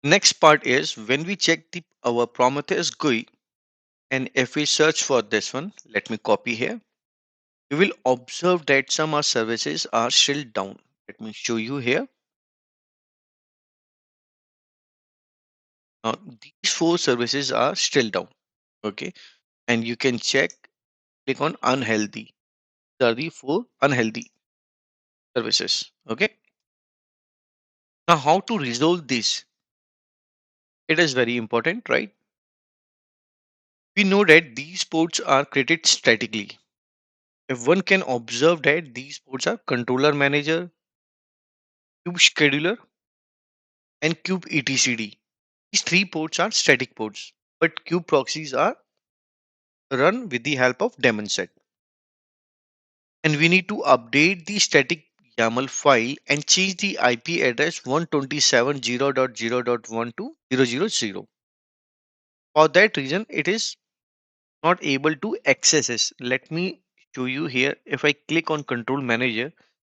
Next part is when we check our Prometheus GUI, and if we search for this one, let me copy here. You will observe that some of services are still down. Let me show you here. Now, these four services are still down. Okay. And you can check, click on unhealthy. These are the four unhealthy services. Okay. Now, how to resolve this? It is very important, right? We know that these ports are created statically. If one can observe that these ports are controller manager, kube scheduler, and kube etcd. These three ports are static ports, but kube proxies are run with the help of daemon set. And we need to update the static YAML file and change the IP address 127.0.0.1 to 000. For that reason, it is not able to access this. Let me show you here. If I click on control manager,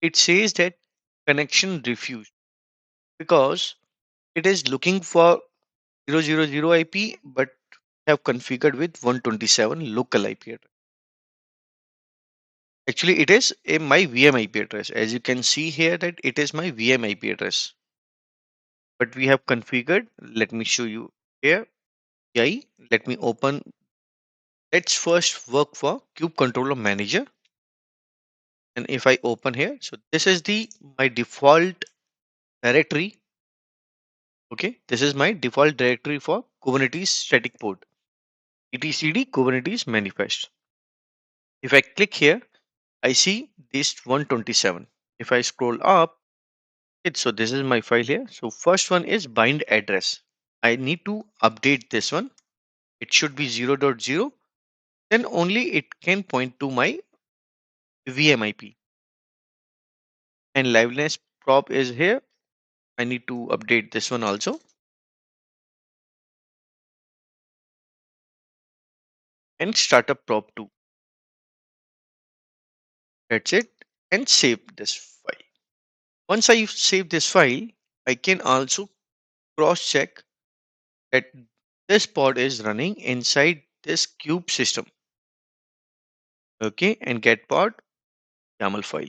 it says that connection refused because it is looking for 000 IP but have configured with 127 local IP address. Actually, it is my VM IP address. As you can see here that it is my VM IP address. But we have configured. Let me show you here. Yeah, let me open. Let's first work for Kube Controller Manager. And if I open here, so this is the my default directory. Okay, this is my default directory for Kubernetes static port. etcd Kubernetes manifest. If I click here, I see this 127. If I scroll up, so this is my file here. So first one is bind address. I need to update this one. It should be 0.0. Then only it can point to my VMIP. And liveness prop is here. I need to update this one also and startup prop 2. That's it. And save this file. Once I save this file, I can also cross check that this pod is running inside this cube system. Okay, and get pod YAML file.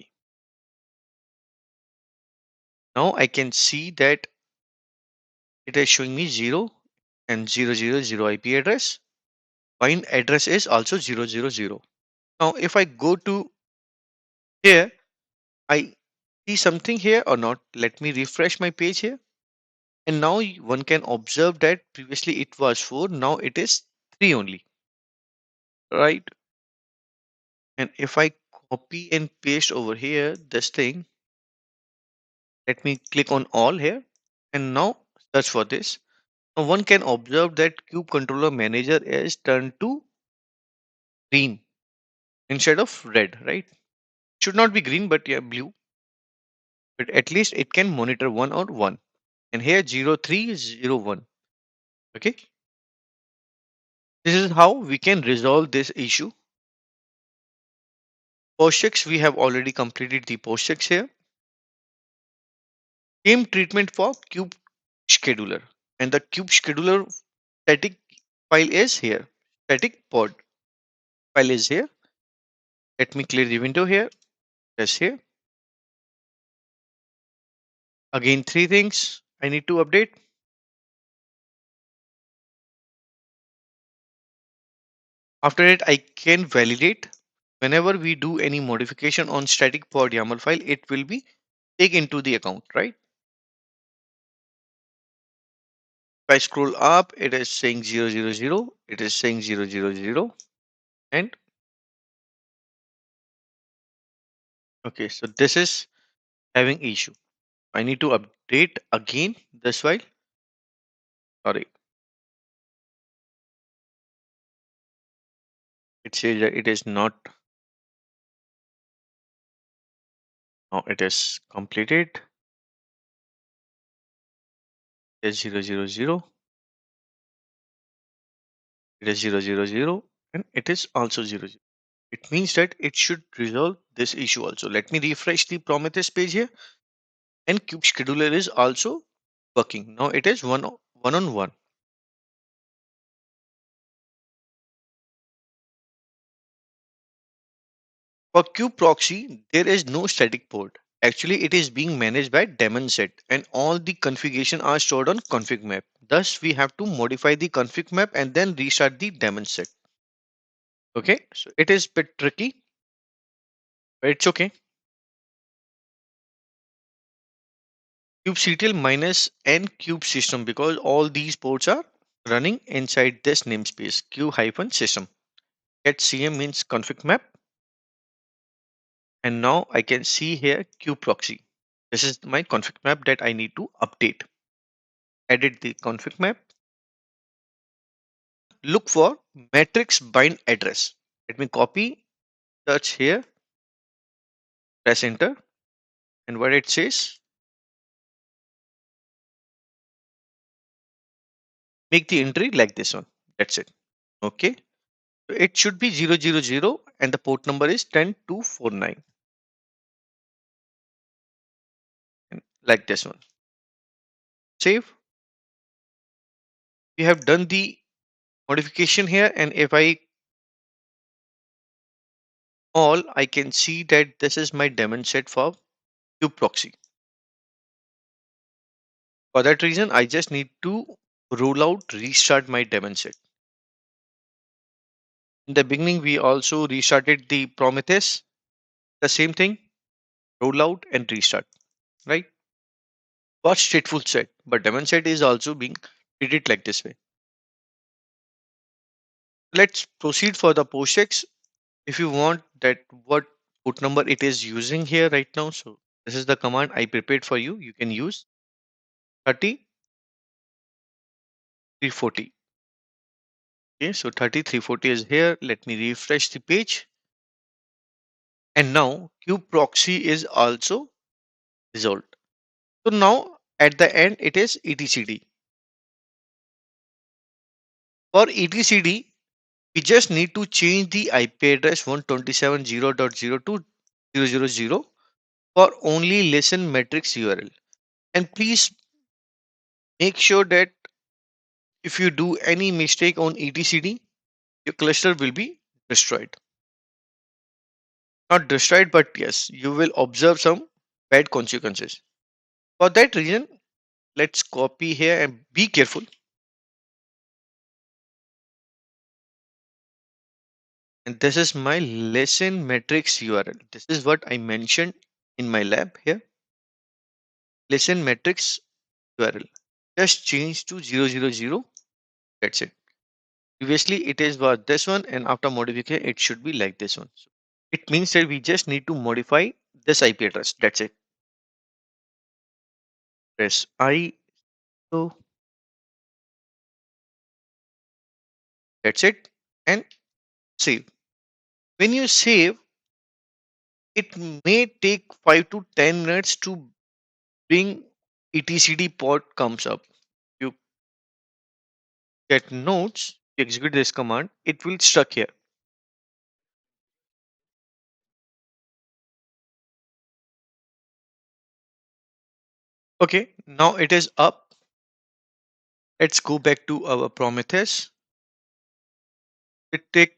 Now I can see that it is showing me 0 and 000 IP address. Bind address is also 000. Now if I go to here, I see something here or not. Let me refresh my page here. And now one can observe that previously it was 4, now it is 3 only, right? And if I copy and paste over here this thing, let me click on all here and now search for this. Now one can observe that Kube Controller Manager is turned to green instead of red, right? Should not be green, but yeah, blue. But at least it can monitor 1 or 1. And here 0301. Okay. This is how we can resolve this issue. POSIX, we have already completed the POSIX here. Same treatment for Kube Scheduler. And the Kube Scheduler static file is here. Static pod file is here. Let me clear the window here. Yes, here. Again, three things I need to update. After it, I can validate. Whenever we do any modification on static pod YAML file, it will be taken into the account, right? If I scroll up, it is saying 000, it is saying 000, and okay, so this is having issue. I need to update again this file. Sorry, it says that it is not. Now it is completed. It is 000. It is 000, and it is also 00. It means that it should resolve this issue also. Let me refresh the Prometheus page here, and Kube Scheduler is also working. Now it is 1 one on one. For kube-proxy, there is no static port. Actually, it is being managed by daemon set, and all the configuration are stored on config map. Thus, we have to modify the config map and then restart the daemon set. Okay, so it is a bit tricky, but it's okay. kubectl minus n cube system, because all these ports are running inside this namespace q-system. Get cm means config map, and now I can see here kube-proxy. This is my config map that I need to update. Edit the config map. Look for matrix bind address. Let me copy, search here, press enter, and what it says, make the entry like this one. That's it. Okay. So it should be 000 and the port number is 10249. And like this one. Save. We have done the modification here, and if I all, I can see that this is my daemon set for kube-proxy. For that reason, I just need to roll out, restart my daemon set. In the beginning, we also restarted the Prometheus. The same thing, roll out and restart, right? What stateful set, but daemon set is also being treated like this way. Let's proceed for the POSIX. If you want that what port number it is using here right now, so this is the command I prepared for you. You can use 30340. Okay, so 30340 is here. Let me refresh the page. And now kube-proxy is also resolved. So now at the end it is etcd. For etcd, we just need to change the IP address 127.0.0 to 000 for only listen matrix URL. And please make sure that if you do any mistake on etcd, your cluster will be destroyed. Not destroyed, but yes, you will observe some bad consequences. For that reason, let's copy here and be careful. And this is my lesson matrix URL. This is what I mentioned in my lab here. Lesson matrix URL. Just change to 000. That's it. Previously, it is was this one, and after modification, it should be like this one. So it means that we just need to modify this IP address. That's it. Press I. So that's it. And save. When you save, it may take 5 to 10 minutes to bring etcd port comes up. You get notes, you execute this command, it will stuck here. Okay, now it is up. Let's go back to our Prometheus. It took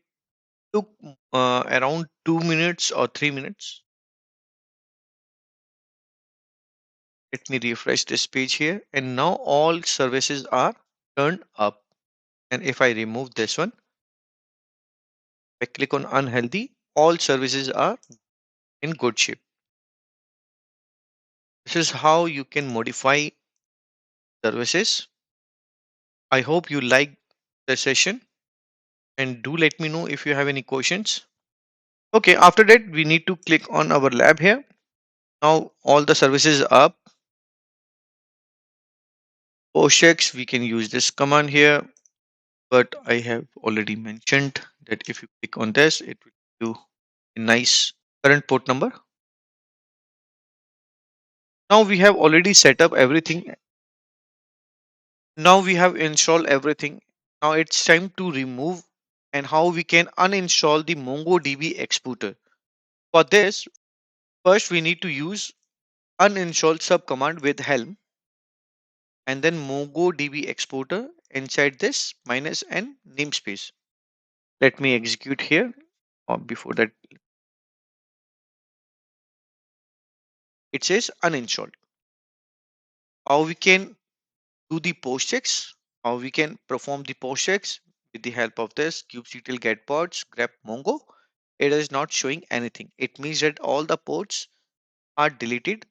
around 2 minutes or 3 minutes. Let me refresh this page here, and now all services are turned up. And if I remove this one, I click on unhealthy, all services are in good shape. This is how you can modify services. I hope you like the session, and do let me know if you have any questions. Okay, after that, we need to click on our lab here. Now all the services are up. POSIX, we can use this command here, but I have already mentioned that if you click on this, it will give you a nice current port number. Now we have already set up everything. Now we have installed everything. Now it's time to remove and how we can uninstall the MongoDB exporter. For this, first we need to use uninstall subcommand with Helm. and then MongoDB exporter inside this minus n namespace. Let me execute here. Or before that, it says uninstalled. How we can do the post checks? How we can perform the post checks with the help of this kubectl get pods grep mongo? It is not showing anything. It means that all the ports are deleted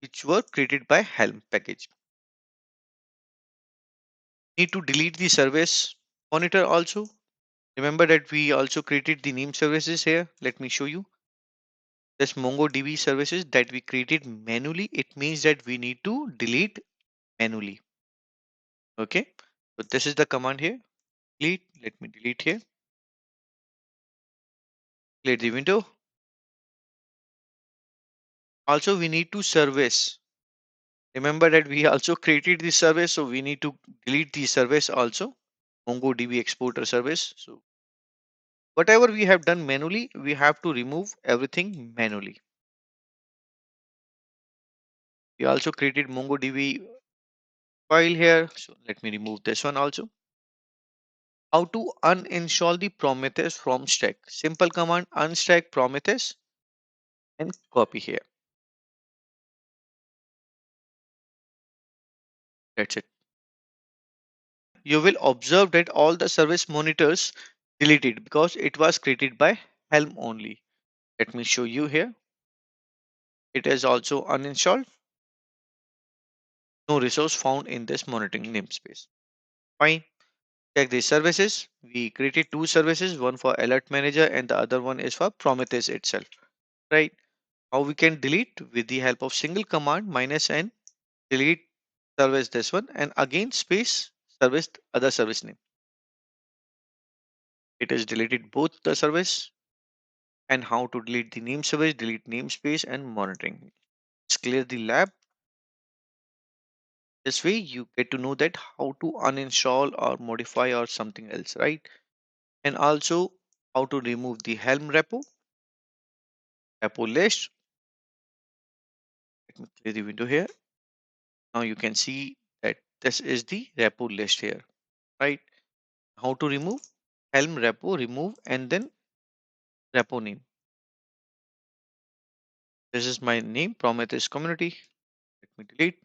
which were created by Helm package. Need to delete the service monitor also. Remember that we also created the name services here. Let me show you. This MongoDB services that we created manually. It means that we need to delete manually. Okay. So this is the command here. Delete. Let me delete here. Clear the window. Also, we need to service. Remember that we also created the service. So we need to delete the service also. MongoDB exporter service. So whatever we have done manually, we have to remove everything manually. We also created MongoDB file here. So let me remove this one also. How to uninstall the Prometheus from stack. Simple command unstack Prometheus and copy here. That's it. You will observe that all the service monitors deleted because it was created by Helm only. Let me show you here. It is also uninstalled. No resource found in this monitoring namespace. Fine. Check these services. We created two services, one for alert manager and the other one is for Prometheus itself. Right. How we can delete with the help of single command minus n delete service this one and again space service other service name. It is deleted both the service and how to delete the name service, delete namespace and monitoring. Let's clear the lab. This way you get to know that how to uninstall or modify or something else, right? And also how to remove the Helm repo list. Let me clear the window here. Now you can see that this is the repo list here, right? How to remove Helm repo, remove and then repo name. This is my name, Prometheus community. Let me delete,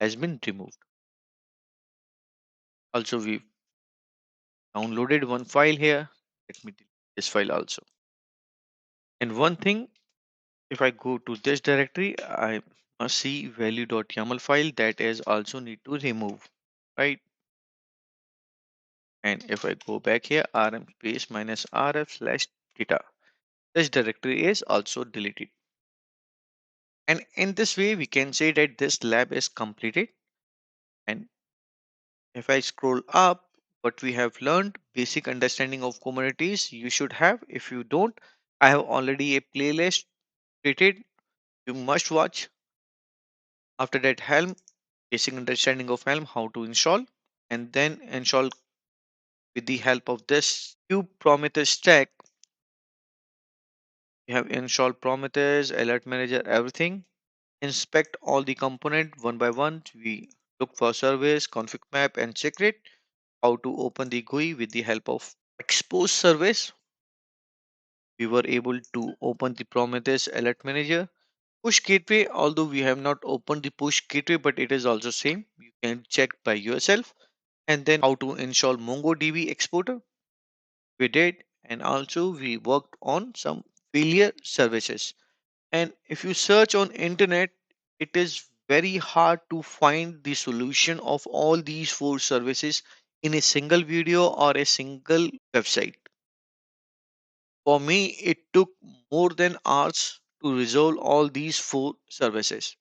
has been removed. Also, we downloaded one file here. Let me delete this file also. And one thing, if I go to this directory, I must see value.yaml file that is also need to remove, right? And if I go back here, rm space minus rf slash data, this directory is also deleted. And in this way, we can say that this lab is completed. And if I scroll up, what we have learned, basic understanding of Kubernetes, you should have. If you don't, I have already a playlist created. You must watch. After that, Helm, basic understanding of Helm, how to install, and then install with the help of this Kube Prometheus stack. You have installed Prometheus, Alert Manager, everything. Inspect all the component one by one. We look for service, config map, and check it. How to open the GUI with the help of expose service. We were able to open the Prometheus Alert Manager. Push gateway, although we have not opened the push gateway, but it is also same. You can check by yourself. And then how to install MongoDB exporter. We did. And also we worked on some failure services. And if you search on internet, it is very hard to find the solution of all these four services in a single video or a single website. For me, it took more than hours to resolve all these four services.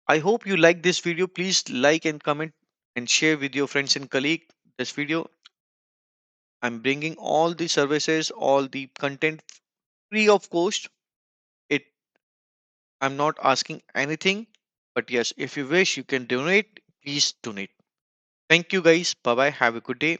I hope you like this video. Please like and comment and share with your friends and colleagues this video. I'm bringing all the services, all the content free of cost. It I'm not asking anything, but yes, if you wish, you can donate. Please donate. Thank you guys. Bye bye. Have a good day.